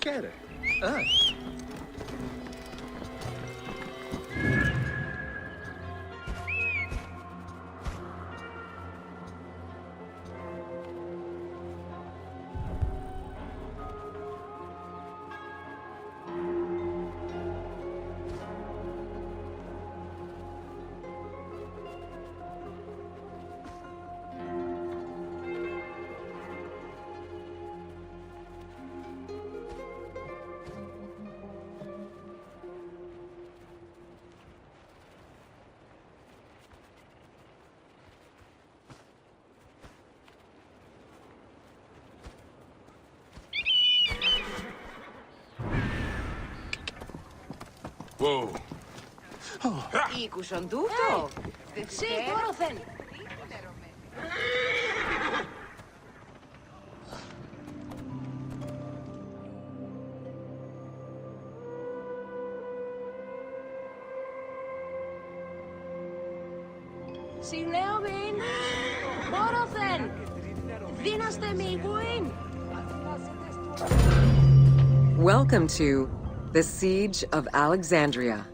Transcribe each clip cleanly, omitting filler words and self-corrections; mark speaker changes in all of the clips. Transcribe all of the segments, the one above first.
Speaker 1: Χαίρε.
Speaker 2: Wow.
Speaker 3: Ήκουσον τούτο.
Speaker 4: Σίγουροθεν. Συνέωμην. Μόροθεν. Δίναστε μη βουήν.
Speaker 5: Welcome to the Siege of Alexandria.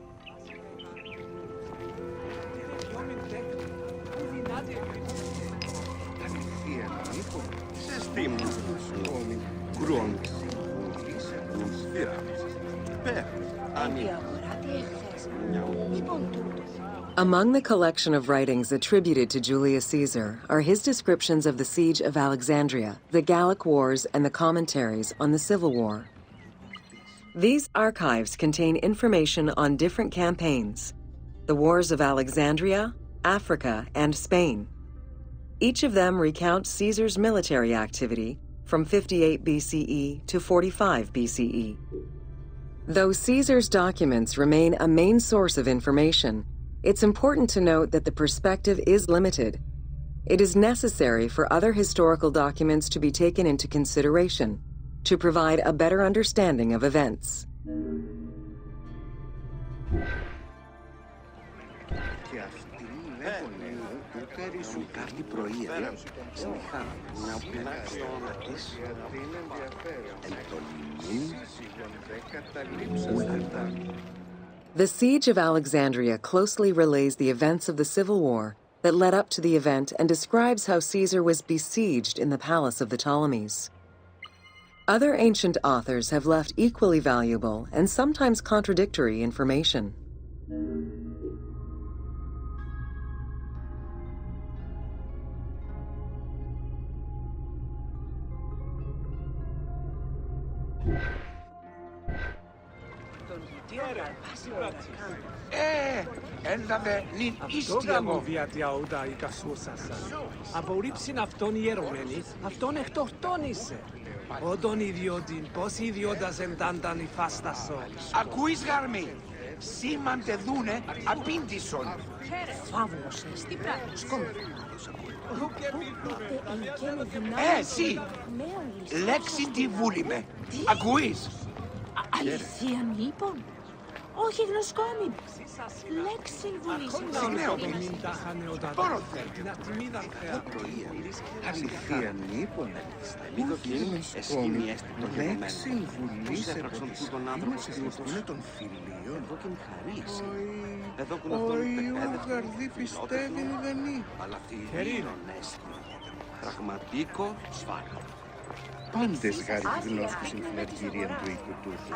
Speaker 5: Among the collection of writings attributed to Julius Caesar are his descriptions of the Siege of Alexandria, the Gallic Wars, and the commentaries on the Civil War. These archives contain information on different campaigns, the Wars of Alexandria, Africa, and Spain. Each of them recounts Caesar's military activity from 58 BCE to 45 BCE. Though Caesar's documents remain a main source of information, it's important to note that the perspective is limited. It is necessary for other historical documents to be taken into consideration to provide a better understanding of events. The Siege of Alexandria closely relays the events of the Civil War that led up to the event and describes how Caesar was besieged in the palace of the Ptolemies. Other ancient authors have left equally valuable and sometimes contradictory information.
Speaker 2: Έλαβε νυν ίστια μου.
Speaker 6: Απορρίψην αυτόν ιερωμένη, αυτόν εκτοκτόνησε. Ότον ιδιώτην, πώς ιδιώτας εντάνταν η φάστασο.
Speaker 2: Ακούεις γαρμή. Σήμαντε δούνε απήντησον.
Speaker 4: Φαύλωσες, τι πράγματος κόμματα.
Speaker 2: Εσύ, λέξιν τη βούλη με. Ακούεις.
Speaker 4: Αληθείαν λοιπόν. Όχι γλωσκόμην. Λέξιν βουλήσιν.
Speaker 1: Αληθείαν λοιπόν. Όχι γλωσκόμην. Λέξιν βουλήσιν. Είναι των φιλίων. Όχι, ο γαρδί πιστεύει μηδενή.
Speaker 2: Αλλά αυτή η πραγματικό σφάλμα.
Speaker 1: Πάντες γάρι δηλώσκουν στην φιλεργυρία του οίκου τούτου.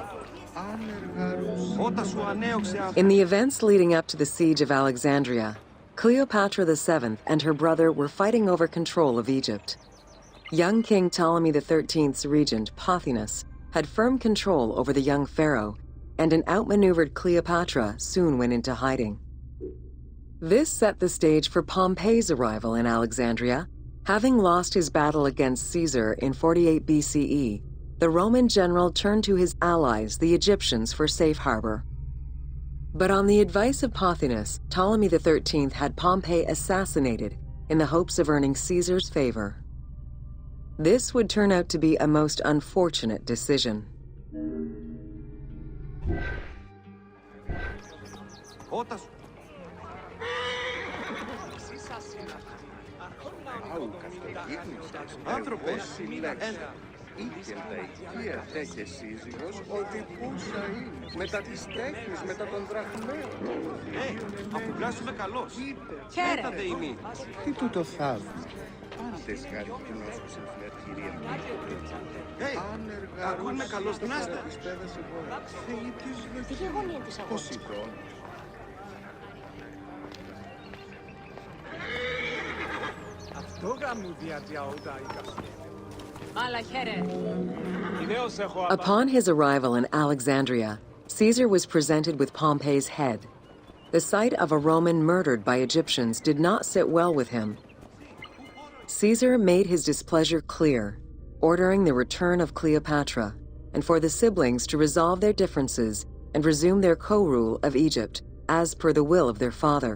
Speaker 5: In the events leading up to the Siege of Alexandria, Cleopatra VII and her brother were fighting over control of Egypt. Young King Ptolemy XIII's regent, Pothinus, had firm control over the young pharaoh, and an outmaneuvered Cleopatra soon went into hiding. This set the stage for Pompey's arrival in Alexandria. Having lost his battle against Caesar in 48 BCE, the Roman general turned to his allies, the Egyptians, for safe harbor. But on the advice of Pothinus, Ptolemy XIII had Pompey assassinated in the hopes of earning Caesar's favor. This would turn out to be a most unfortunate decision.
Speaker 1: Είχε τα οικία τέχε σύζυγος ότι πούσα είναι. Μετά τις τέχνες, μετά τον δραχμένο.
Speaker 3: Αφού βγάσουμε καλώς.
Speaker 4: Χαίρετε.
Speaker 3: Έθατε ημί.
Speaker 1: Τι τούτο θαύμα. Πάντες χάρη την όσπισαν φλερτηρία μου.
Speaker 3: Ακούνε καλώς την άστα.
Speaker 4: Τι γεγονία της αγώνας.
Speaker 1: Ποσειδών.
Speaker 6: Αυτό γαμού διάτια όντα ήκας.
Speaker 4: Αλλά χαίρετε.
Speaker 6: Ιδέως έχω
Speaker 5: Upon his arrival in Alexandria, Caesar was presented with Pompey's head. The sight of a Roman murdered by Egyptians did not sit well with him. Caesar made his displeasure clear, ordering the return of Cleopatra, and for the siblings to resolve their differences and resume their co-rule of Egypt, as per the will of their father.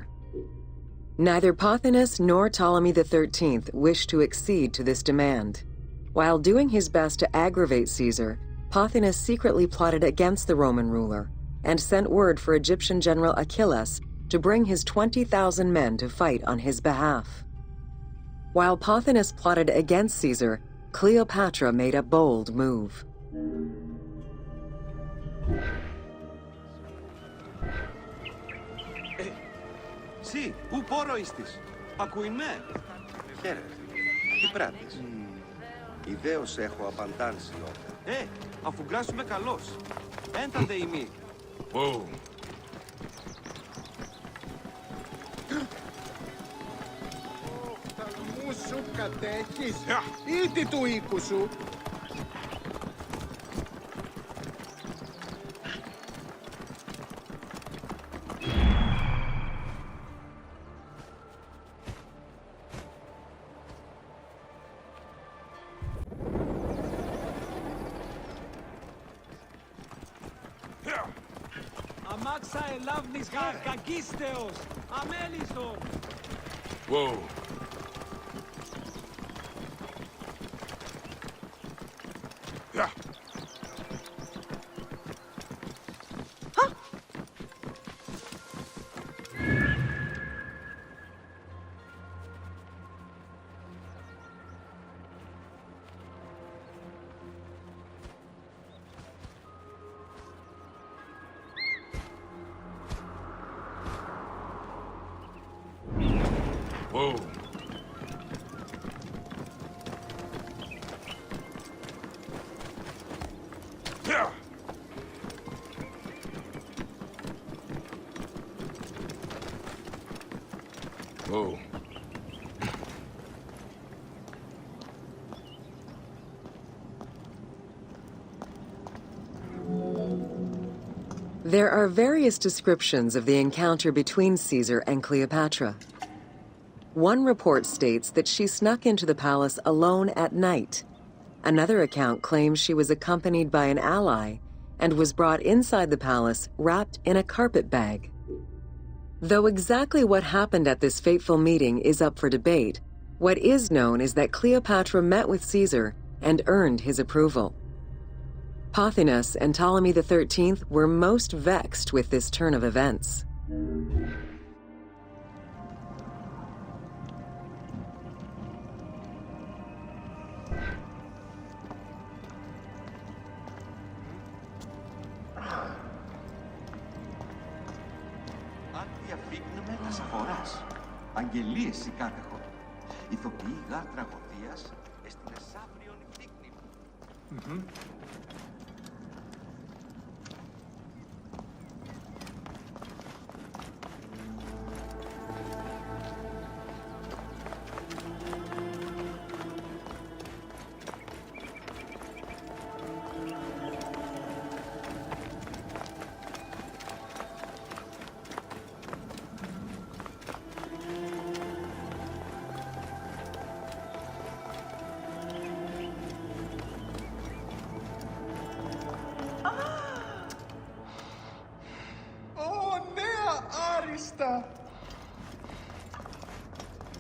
Speaker 5: Neither Pothinus nor Ptolemy XIII wished to accede to this demand. While doing his best to aggravate Caesar, Pothinus secretly plotted against the Roman ruler and sent word for Egyptian General Achilles to bring his 20,000 men to fight on his behalf. While Pothinus plotted against Caesar, Cleopatra made a bold move.
Speaker 3: Συ, ου πόρο istης. Ακούειν με.
Speaker 7: Χαίρετε. Τι πράττεις. Ιδέως έχω απαντάνσει όλα.
Speaker 3: Αφού βγάσουμε καλώς. Ένθατε ημί.
Speaker 1: Οφθαλμού σου κατέχεις ή τι του οίκου σου.
Speaker 6: αμάξα ελάβνης κακίστεως. Αμέλιστο.
Speaker 5: There are various descriptions of the encounter between Caesar and Cleopatra. One report states that she snuck into the palace alone at night. Another account claims she was accompanied by an ally and was brought inside the palace wrapped in a carpet bag. Though exactly what happened at this fateful meeting is up for debate, what is known is that Cleopatra met with Caesar and earned his approval. Pothinus and Ptolemy XIII were most vexed with this turn of events.
Speaker 2: Αν διαφύγνουμε τα σαφοράς, αγγελίες η κάτεχο. Ηθοποιοί γάρ τραγωδίας, εστιν εσάβριον δείκνυν.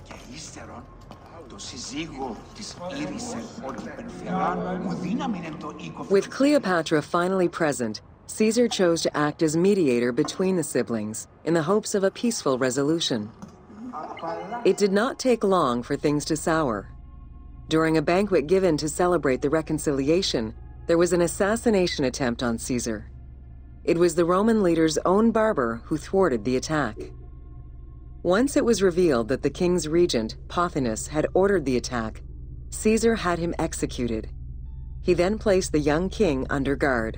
Speaker 2: Και ύστερον, το συζύγο της Ήρησεν όλη υπερφεράν μου δύναμην εν το οίκο.
Speaker 5: With Cleopatra finally present, Caesar chose to act as mediator between the siblings in the hopes of a peaceful resolution. It did not take long for things to sour. During a banquet given to celebrate the reconciliation, there was an assassination attempt on Caesar. It was the Roman leader's own barber who thwarted the attack. Once it was revealed that the king's regent, Pothinus, had ordered the attack, Caesar had him executed. He then placed the young king under guard.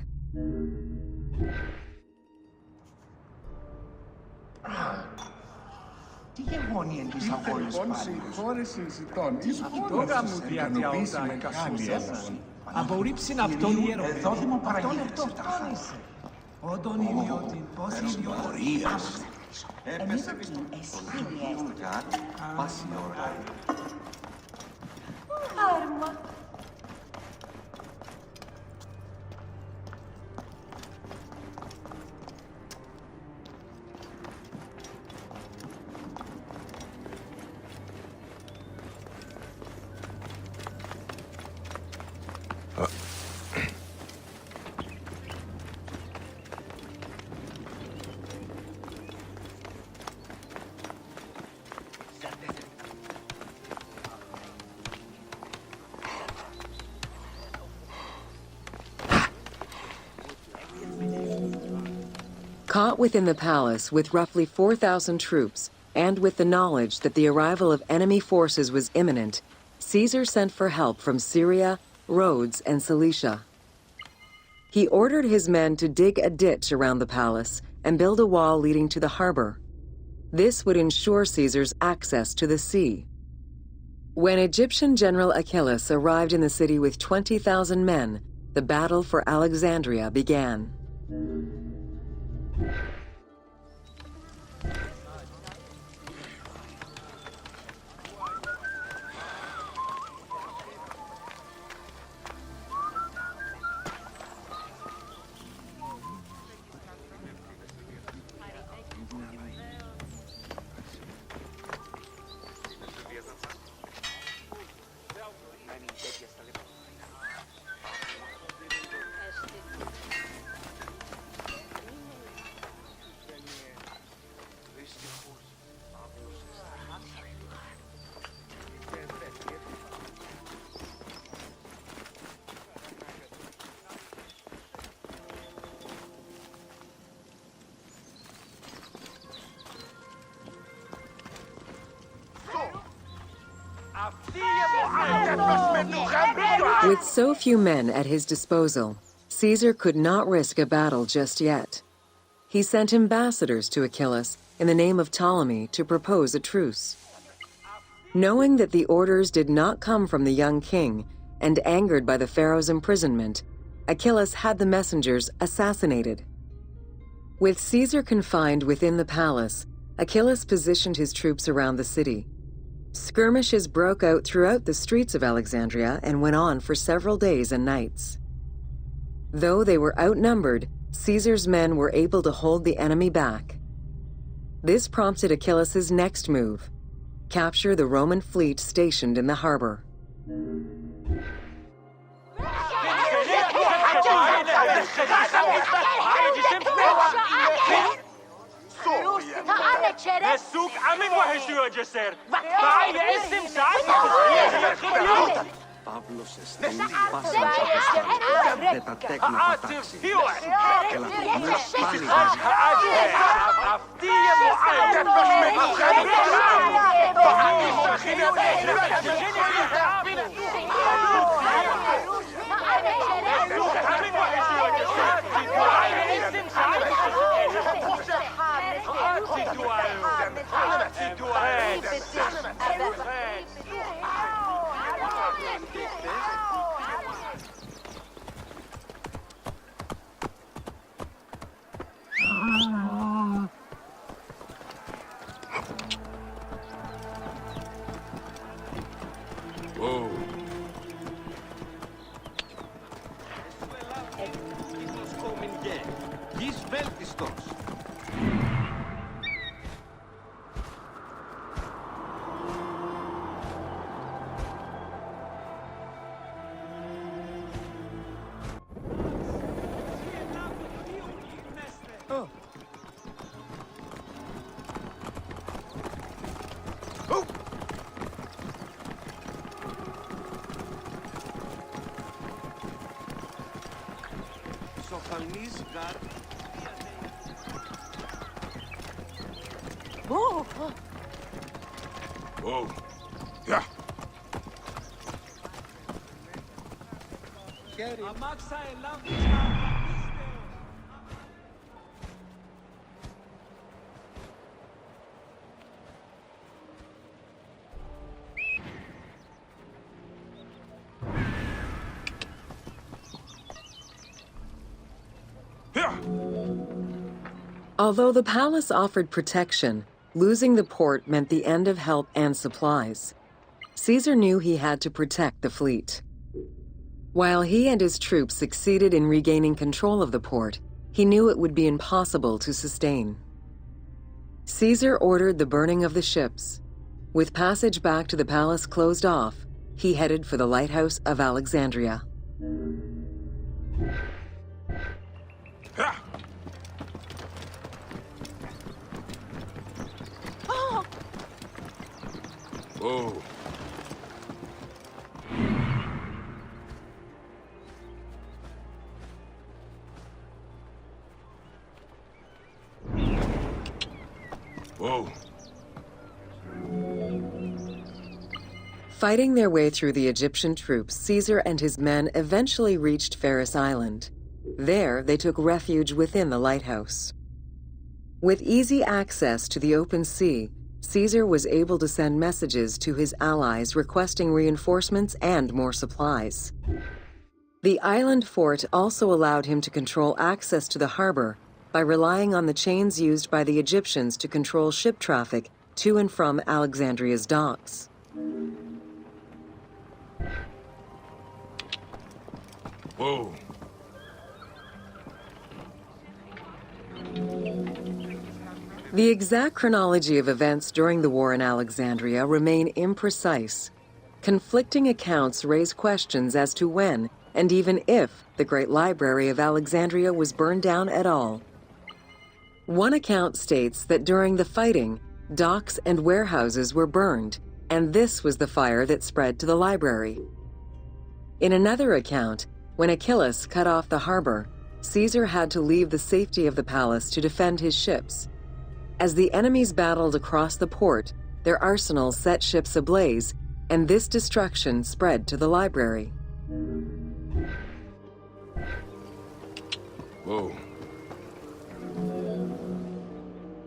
Speaker 2: Τι γεγονία εν της αγώνες πάλι.
Speaker 6: Τώρα μου διαδιαούτα εκασούσες. Απορρίψην αυτόν ιερομενή. Αυτόν εκτοκτόνησε. Όντων ιδιώτην, πώς ιδιώτην.
Speaker 2: Εμείς εκεί, εσύ Κύριε.
Speaker 7: Πάση ώρα.
Speaker 4: Άρμα.
Speaker 5: Caught within the palace with roughly 4,000 troops, and with the knowledge that the arrival of enemy forces was imminent, Caesar sent for help from Syria, Rhodes, and Cilicia. He ordered his men to dig a ditch around the palace and build a wall leading to the harbor. This would ensure Caesar's access to the sea. When Egyptian General Achilles arrived in the city with 20,000 men, the battle for Alexandria began. With so few men at his disposal, Caesar could not risk a battle just yet. He sent ambassadors to Achilles in the name of Ptolemy to propose a truce. Knowing that the orders did not come from the young king, and angered by the pharaoh's imprisonment, Achilles had the messengers assassinated. With Caesar confined within the palace, Achilles positioned his troops around the city. Skirmishes broke out throughout the streets of Alexandria and went on for several days and nights. Though they were outnumbered, Caesar's men were able to hold the enemy back. This prompted Achilles' next move: capture the Roman fleet stationed in the harbor.
Speaker 7: Παύλος εστέλνει πάσαν απεστάλει. Δεν τα τέκνα πατάξει. Και λαθωμένος πάλι βάζει.
Speaker 8: Αυτή η εποχή με
Speaker 3: Γης βέλτιστος. πασοφανής γάρ.
Speaker 8: Oh. Yeah.
Speaker 6: Αμάξα ελάφιστα.
Speaker 5: Although the palace offered protection, losing the port meant the end of help and supplies. Caesar knew he had to protect the fleet. While he and his troops succeeded in regaining control of the port, he knew it would be impossible to sustain. Caesar ordered the burning of the ships. With passage back to the palace closed off, he headed for the lighthouse of Alexandria.
Speaker 8: Oh. Whoa.
Speaker 5: Fighting their way through the Egyptian troops, Caesar and his men eventually reached Pharis Island. There, they took refuge within the lighthouse. With easy access to the open sea, Caesar was able to send messages to his allies requesting reinforcements and more supplies. The island fort also allowed him to control access to the harbor by relying on the chains used by the Egyptians to control ship traffic to and from Alexandria's docks.
Speaker 8: Whoa.
Speaker 5: The exact chronology of events during the war in Alexandria remain imprecise. Conflicting accounts raise questions as to when, and even if, the Great Library of Alexandria was burned down at all. One account states that during the fighting, docks and warehouses were burned, and this was the fire that spread to the library. In another account, when Achilles cut off the harbor, Caesar had to leave the safety of the palace to defend his ships. As the enemies battled across the port, their arsenals set ships ablaze, and this destruction spread to the library.
Speaker 8: Whoa.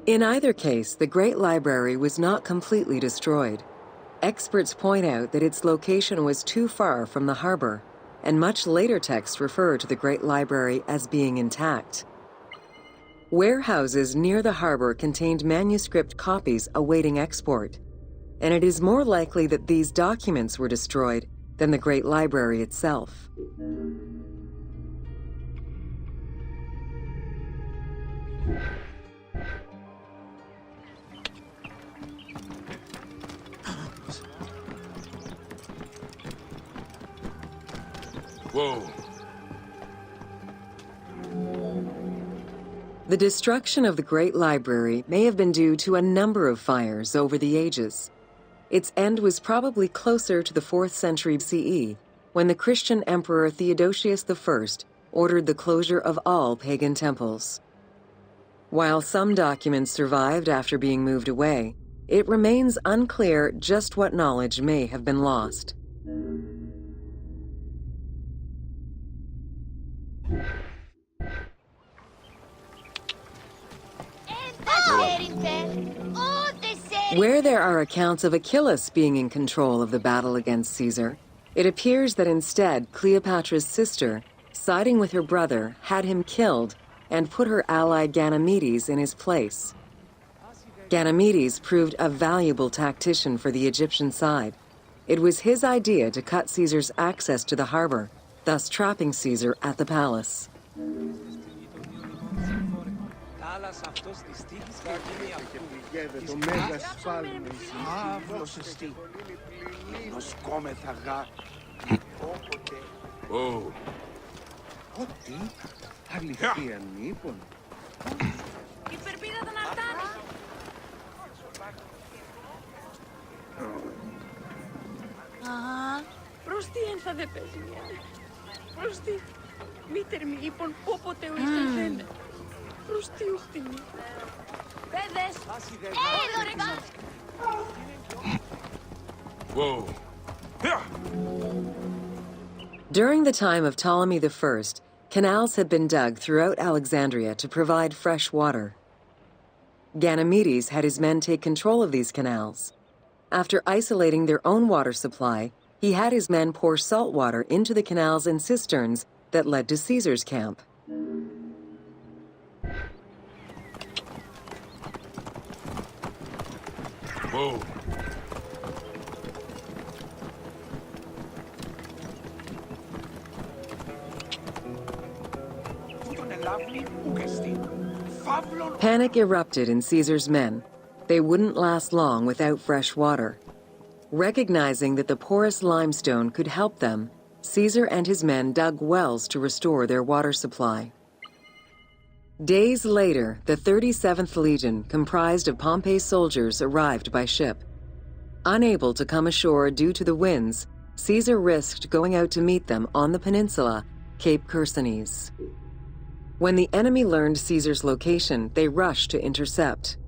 Speaker 5: In either case, the Great Library was not completely destroyed. Experts point out that its location was too far from the harbor, and much later texts refer to the Great Library as being intact. Warehouses near the harbor contained manuscript copies awaiting export, and it is more likely that these documents were destroyed than the Great Library itself.
Speaker 8: Whoa.
Speaker 5: The destruction of the Great Library may have been due to a number of fires over the ages. Its end was probably closer to the 4th century CE, when the Christian Emperor Theodosius I ordered the closure of all pagan temples. While some documents survived after being moved away, it remains unclear just what knowledge may have been lost. Where there are accounts of Achilles being in control of the battle against Caesar, it appears that instead Cleopatra's sister, siding with her brother, had him killed and put her ally Ganymedes in his place. Ganymedes proved a valuable tactician for the Egyptian side. It was his idea to cut Caesar's access to the harbor, thus trapping Caesar at the palace.
Speaker 1: Το μέγα σφάλμα.
Speaker 2: Άβλος εστί. Νοσκόμεθα γα. Όποτε.
Speaker 8: Whoa.
Speaker 1: Ό,τι. Αληθεία μήπων.
Speaker 4: Η περπίδα δεν αρτάνει. Προς τι ένθα δεν παίζει μια. Προς τι. Μήτερ μη είπον πόποτε ο εισελθένε. Προστιούχτη μη. Παιδες! Εδώ ρε γα!
Speaker 8: Whoa.
Speaker 5: During the time of Ptolemy I, canals had been dug throughout Alexandria to provide fresh water. Ganymedes had his men take control of these canals. After isolating their own water supply, he had his men pour salt water into the canals and cisterns that led to Caesar's camp.
Speaker 8: Whoa.
Speaker 5: Panic erupted in Caesar's men. They wouldn't last long without fresh water. Recognizing that the porous limestone could help them, Caesar and his men dug wells to restore their water supply. Days later, the 37th Legion, comprised of Pompey's soldiers, arrived by ship. Unable to come ashore due to the winds, Caesar risked going out to meet them on the peninsula, Cape Chersonese. When the enemy learned Caesar's location, they rushed to intercept.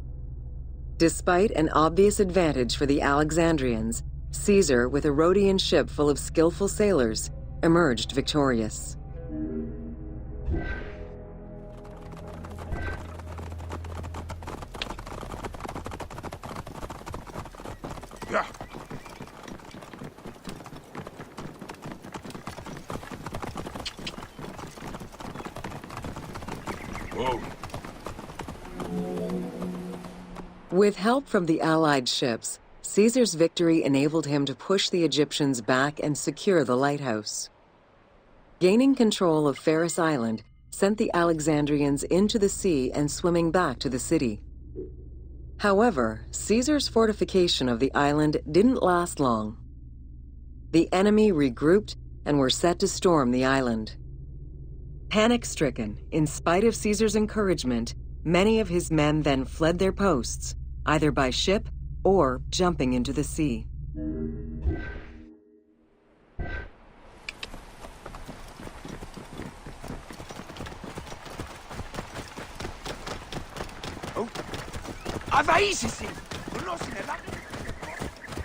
Speaker 5: Despite an obvious advantage for the Alexandrians, Caesar, with a Rhodian ship full of skillful sailors, emerged victorious.
Speaker 8: Yeah. Whoa.
Speaker 5: With help from the Allied ships, Caesar's victory enabled him to push the Egyptians back and secure the lighthouse. Gaining control of Pharos Island sent the Alexandrians into the sea and swimming back to the city. However, Caesar's fortification of the island didn't last long. The enemy regrouped and were set to storm the island. Panic-stricken, in spite of Caesar's encouragement, many of his men then fled their posts, either by ship or jumping into the sea.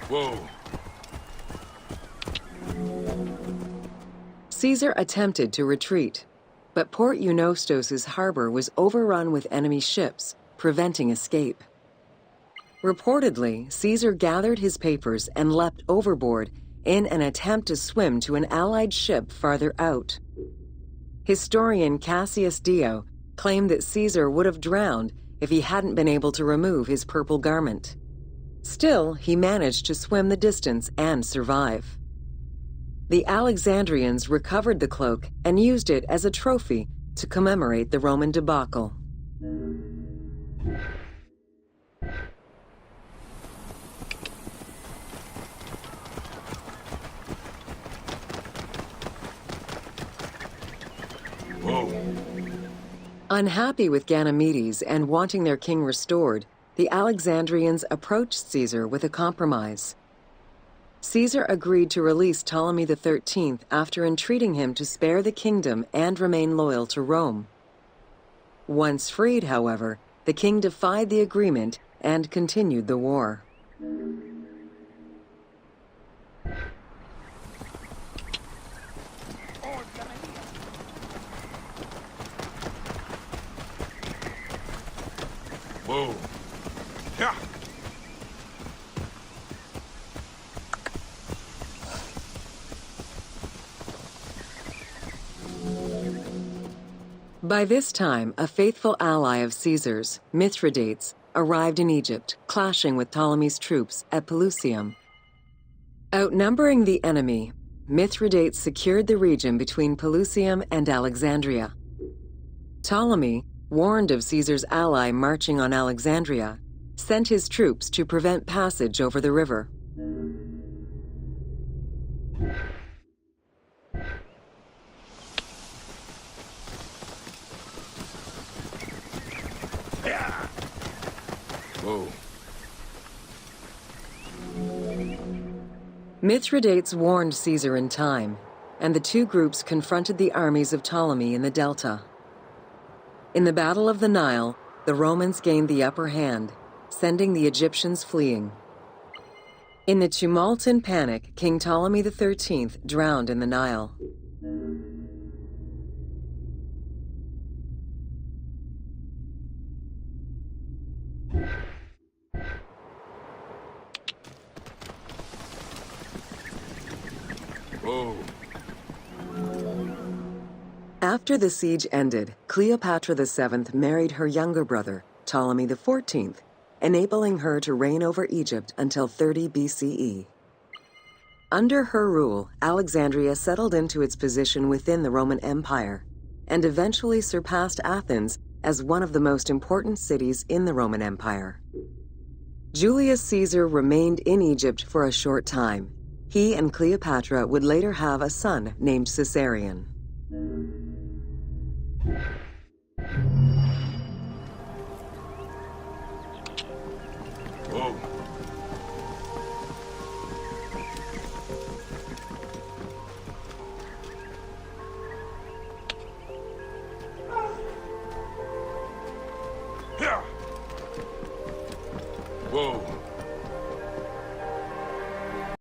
Speaker 8: Whoa.
Speaker 5: Caesar attempted to retreat, but Port Eunostos' harbor was overrun with enemy ships, preventing escape. Reportedly, Caesar gathered his papers and leapt overboard in an attempt to swim to an Allied ship farther out. Historian Cassius Dio claimed that Caesar would have drowned if he hadn't been able to remove his purple garment. Still, he managed to swim the distance and survive. The Alexandrians recovered the cloak and used it as a trophy to commemorate the Roman debacle.
Speaker 8: Whoa.
Speaker 5: Unhappy with Ganymedes and wanting their king restored, the Alexandrians approached Caesar with a compromise. Caesar agreed to release Ptolemy XIII after entreating him to spare the kingdom and remain loyal to Rome. Once freed, however, the king defied the agreement and continued the war.
Speaker 8: Whoa. Yeah.
Speaker 5: By this time, a faithful ally of Caesar's, Mithridates, arrived in Egypt, clashing with Ptolemy's troops at Pelusium. Outnumbering the enemy, Mithridates secured the region between Pelusium and Alexandria. Ptolemy, warned of Caesar's ally marching on Alexandria, sent his troops to prevent passage over the river.
Speaker 8: Whoa.
Speaker 5: Mithridates warned Caesar in time. and the two groups confronted the armies of Ptolemy in the Delta. In the Battle of the Nile, the Romans gained the upper hand, sending the Egyptians fleeing. In the tumult and panic, King Ptolemy XIII drowned in the Nile.
Speaker 8: Whoa.
Speaker 5: After the siege ended, Cleopatra VII married her younger brother, Ptolemy XIV, enabling her to reign over Egypt until 30 BCE. Under her rule, Alexandria settled into its position within the Roman Empire and eventually surpassed Athens as one of the most important cities in the Roman Empire. Julius Caesar remained in Egypt for a short time. He and Cleopatra would later have a son named Caesarion.
Speaker 8: Whoa.